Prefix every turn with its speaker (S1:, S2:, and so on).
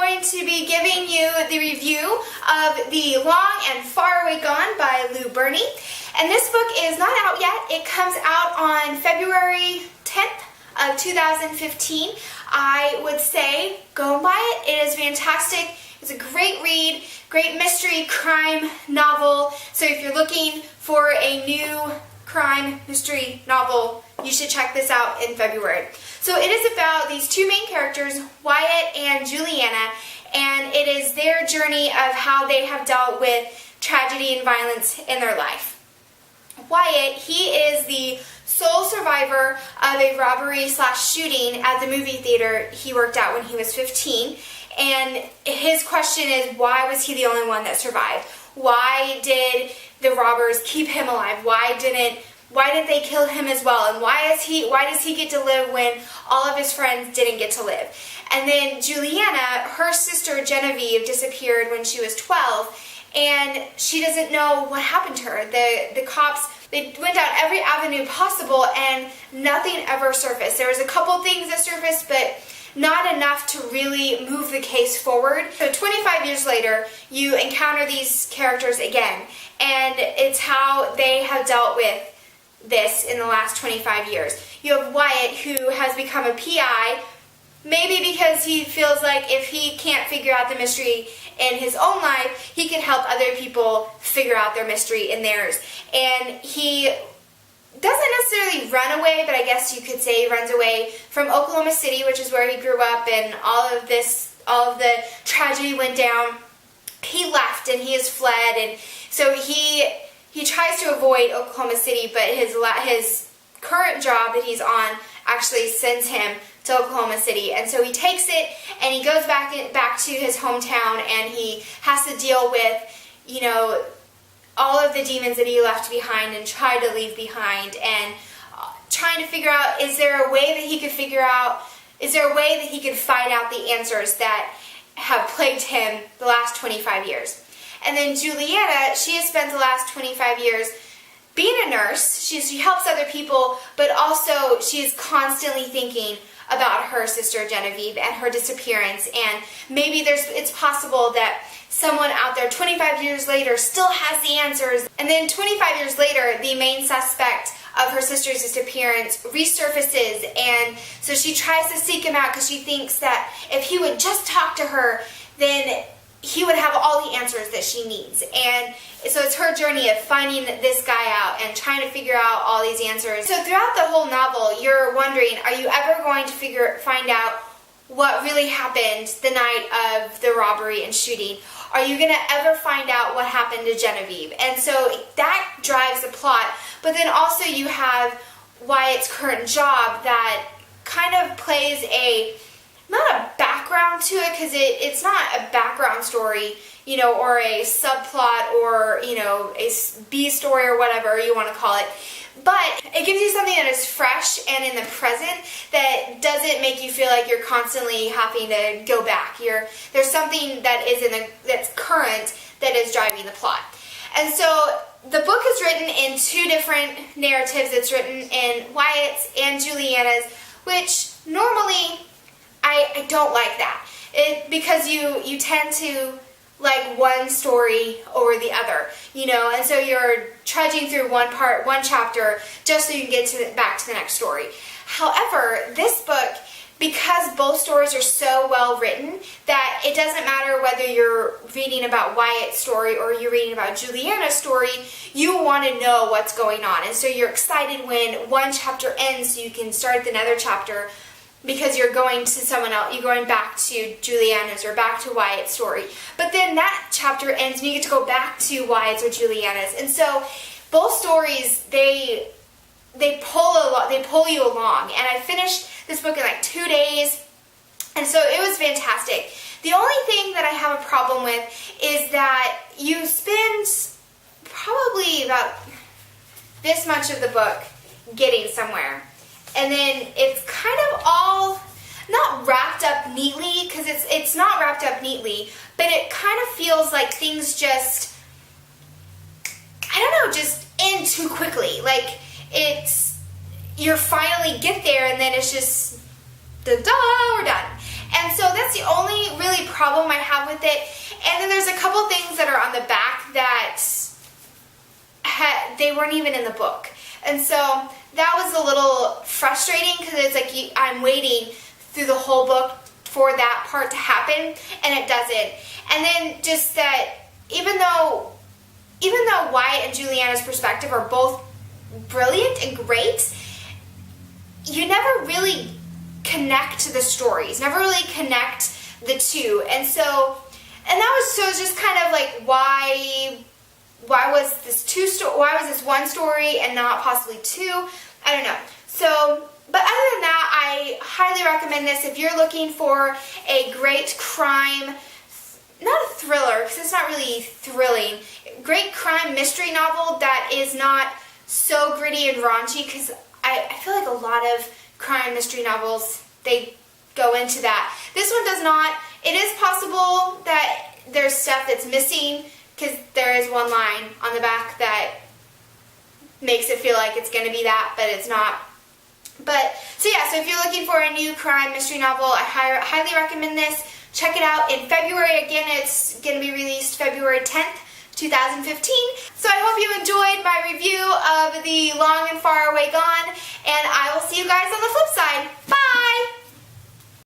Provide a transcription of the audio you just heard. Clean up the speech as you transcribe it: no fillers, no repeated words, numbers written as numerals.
S1: going to be giving you the review of the Long and Faraway Gone by Lou Berney. And this book is not out yet. It comes out on February 10th of 2015. I would say go and buy it. It is fantastic. It's a great read, great mystery crime novel. So if you're looking for a new crime mystery novel, you should check this out in February. So it is about these two main characters, Wyatt and Juliana, and it is their journey of how they have dealt with tragedy and violence in their life. Wyatt, he is the sole survivor of a robbery/shooting at the movie theater he worked at when he was 15. And his question is, why was he the only one that survived? Why did the robbers keep him alive? Why didn't they kill him as well? And why does he get to live when all of his friends didn't get to live? And then Juliana, her sister Genevieve, disappeared when she was 12. And she doesn't know what happened to her. The cops, they went down every avenue possible and nothing ever surfaced. There was a couple things that surfaced, but not enough to really move the case forward. So 25 years later, you encounter these characters again, and it's how they have dealt with this in the last 25 years. You have Wyatt, who has become a PI, maybe because he feels like if he can't figure out the mystery in his own life, he can help other people figure out their mystery in theirs. And he doesn't necessarily run away, but I guess you could say he runs away from Oklahoma City, which is where he grew up, and all of the tragedy went down. He left and he has fled, and so he tries to avoid Oklahoma City, but his current job that he's on actually sends him to Oklahoma City, and so he takes it and he goes back to his hometown, and he has to deal with, all of the demons that he left behind and tried to leave behind, and trying to figure out, is there a way that he could find out the answers that have plagued him the last 25 years. And then Juliana, she has spent the last 25 years being a nurse. She helps other people, but also she is constantly thinking about her sister Genevieve and her disappearance, and maybe it's possible that someone out there 25 years later still has the answers. And then 25 years later, the main suspect of her sister's disappearance resurfaces, and so she tries to seek him out because she thinks that if he would just talk to her, then he would have all the answers that she needs. And so it's her journey of finding this guy out and trying to figure out all these answers. So throughout the whole novel, you're wondering, are you ever going to find out what really happened the night of the robbery and shooting? Are you going to ever find out what happened to Genevieve? And so that drives the plot. But then also you have Wyatt's current job that kind of plays not a background to it, because it's not a background story, or a subplot, or, a B story, or whatever you want to call it. But it gives you something that is fresh and in the present that doesn't make you feel like you're constantly having to go back. There's something that that's current that is driving the plot. And so the book is written in two different narratives. It's written in Wyatt's and Juliana's, which normally I don't like that. Because you tend to like one story over the other, and so you're trudging through one chapter just so you can get back to the next story. However, this book, because both stories are so well written, that it doesn't matter whether you're reading about Wyatt's story or you're reading about Juliana's story, you want to know what's going on. And so you're excited when one chapter ends so you can start another chapter, because you're going to someone else, you're going back to Juliana's or back to Wyatt's story. But then that chapter ends and you get to go back to Wyatt's or Juliana's. And so both stories, they pull you along. And I finished this book in like 2 days, and so it was fantastic. The only thing that I have a problem with is that you spend probably about this much of the book getting somewhere, and then it's kind of all not wrapped up neatly, because it's not wrapped up neatly, but it kind of feels like things just, I don't know, just end too quickly. Like you finally get there, and then it's just, da-da, we're done. And so that's that's the only really problem I have with it. And then there's a couple things that are on the back that they weren't even in the book. And so that was a little frustrating because it's like I'm waiting through the whole book for that part to happen, and it doesn't. And then just that even though Wyatt and Juliana's perspective are both brilliant and great, you never really connect the stories, never really connect the two. And that was just kind of like why was this one story and not possibly two? I don't know. So, but other than that, I highly recommend this if you're looking for a great crime, not a thriller, because it's not really thrilling, great crime mystery novel that is not so gritty and raunchy, because I feel like a lot of crime mystery novels, they go into that. This one does not. It is possible that there's stuff that's missing, because there is one line on the back that makes it feel like it's going to be that, but it's not. But, so yeah, so if you're looking for a new crime mystery novel, I highly recommend this. Check it out in February. Again, it's going to be released February 10th, 2015. So I hope you enjoyed my review of the Long and Faraway Gone, and I will see you guys on the flip side. Bye!